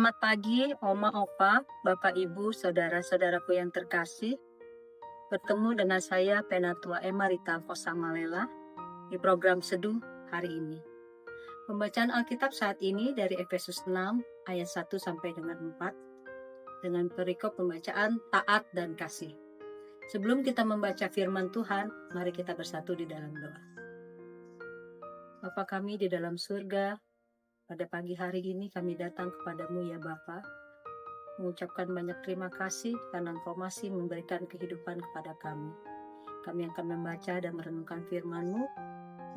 Selamat pagi, Oma, Opa, Bapak, Ibu, saudara-saudaraku yang terkasih. Bertemu dengan saya, Penatua Emerita Fosamalela, di program Seduh hari ini. Pembacaan Alkitab saat ini dari Efesus 6 ayat 1 sampai dengan 4, dengan perikop pembacaan taat dan kasih. Sebelum kita membaca firman Tuhan, mari kita bersatu di dalam doa. Bapa kami di dalam surga, pada pagi hari ini kami datang kepadamu ya Bapa, mengucapkan banyak terima kasih karena Engkau masih memberikan kehidupan kepada kami. Kami akan membaca dan merenungkan firman-Mu.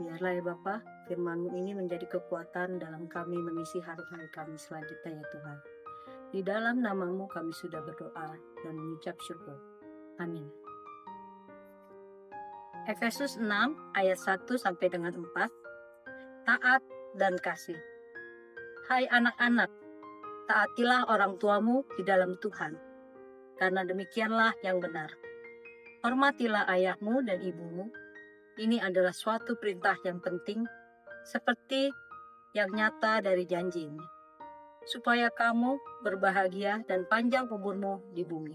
Biarlah ya Bapa, firman-Mu ini menjadi kekuatan dalam kami mengisi hari-hari kami selanjutnya ya Tuhan. Di dalam nama-Mu kami sudah berdoa dan mengucap syukur. Amin. Efesus 6 ayat 1 sampai dengan 4. Taat dan kasih. Hai anak-anak, taatilah orang tuamu di dalam Tuhan, karena demikianlah yang benar. Hormatilah ayahmu dan ibumu. Ini adalah suatu perintah yang penting, seperti yang nyata dari janji ini, supaya kamu berbahagia dan panjang umurmu di bumi.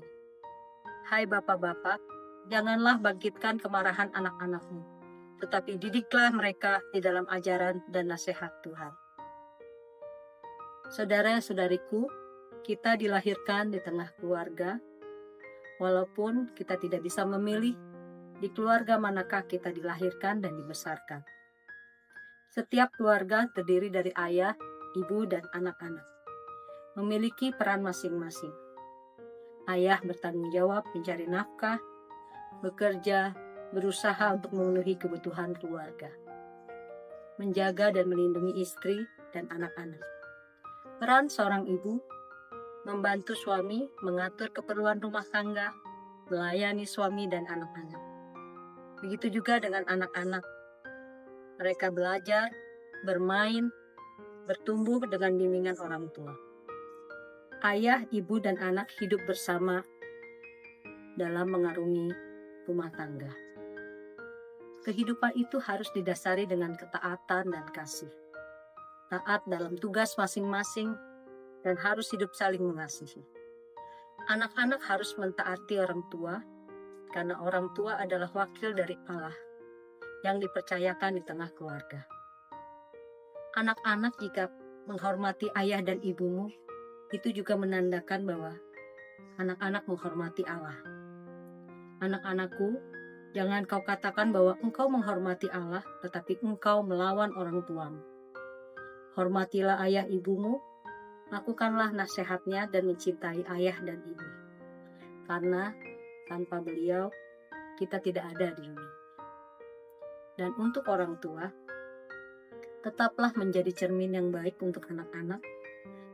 Hai bapak-bapak, janganlah bangkitkan kemarahan anak-anakmu, tetapi didiklah mereka di dalam ajaran dan nasihat Tuhan. Saudara-saudariku, kita dilahirkan di tengah keluarga. Walaupun kita tidak bisa memilih di keluarga manakah kita dilahirkan dan dibesarkan. Setiap keluarga terdiri dari ayah, ibu, dan anak-anak. Memiliki peran masing-masing. Ayah bertanggung jawab mencari nafkah, bekerja, berusaha untuk memenuhi kebutuhan keluarga. Menjaga dan melindungi istri dan anak-anak. Peran seorang ibu, membantu suami mengatur keperluan rumah tangga, melayani suami dan anak-anak. Begitu juga dengan anak-anak. Mereka belajar, bermain, bertumbuh dengan bimbingan orang tua. Ayah, ibu, dan anak hidup bersama dalam mengarungi rumah tangga. Kehidupan itu harus didasari dengan ketaatan dan kasih. Taat dalam tugas masing-masing, dan harus hidup saling mengasihi. Anak-anak harus mentaati orang tua, karena orang tua adalah wakil dari Allah yang dipercayakan di tengah keluarga. Anak-anak jika menghormati ayah dan ibumu, itu juga menandakan bahwa anak-anak menghormati Allah. Anak-anakku, jangan kau katakan bahwa engkau menghormati Allah, tetapi engkau melawan orang tuamu. Hormatilah ayah ibumu, lakukanlah nasihatnya dan mencintai ayah dan ibu. Karena tanpa beliau, kita tidak ada di dunia. Dan untuk orang tua, tetaplah menjadi cermin yang baik untuk anak-anak,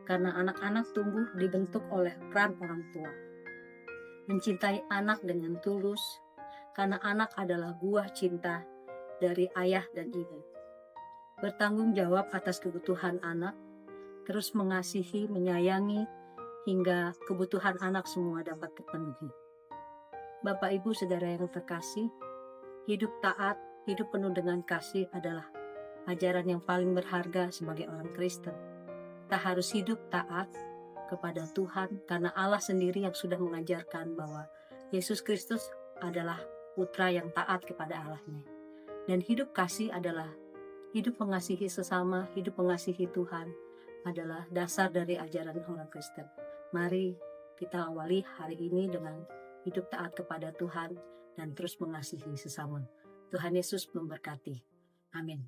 karena anak-anak tumbuh dibentuk oleh peran orang tua. Mencintai anak dengan tulus, karena anak adalah buah cinta dari ayah dan ibu. Bertanggung jawab atas kebutuhan anak, terus mengasihi, menyayangi, hingga kebutuhan anak semua dapat terpenuhi. Bapak, Ibu, Saudara yang terkasih, hidup taat, hidup penuh dengan kasih adalah ajaran yang paling berharga sebagai orang Kristen. Kita harus hidup taat kepada Tuhan karena Allah sendiri yang sudah mengajarkan bahwa Yesus Kristus adalah putra yang taat kepada Allahnya. Dan hidup kasih adalah hidup mengasihi sesama, hidup mengasihi Tuhan adalah dasar dari ajaran orang Kristen. Mari kita awali hari ini dengan hidup taat kepada Tuhan dan terus mengasihi sesama. Tuhan Yesus memberkati. Amin.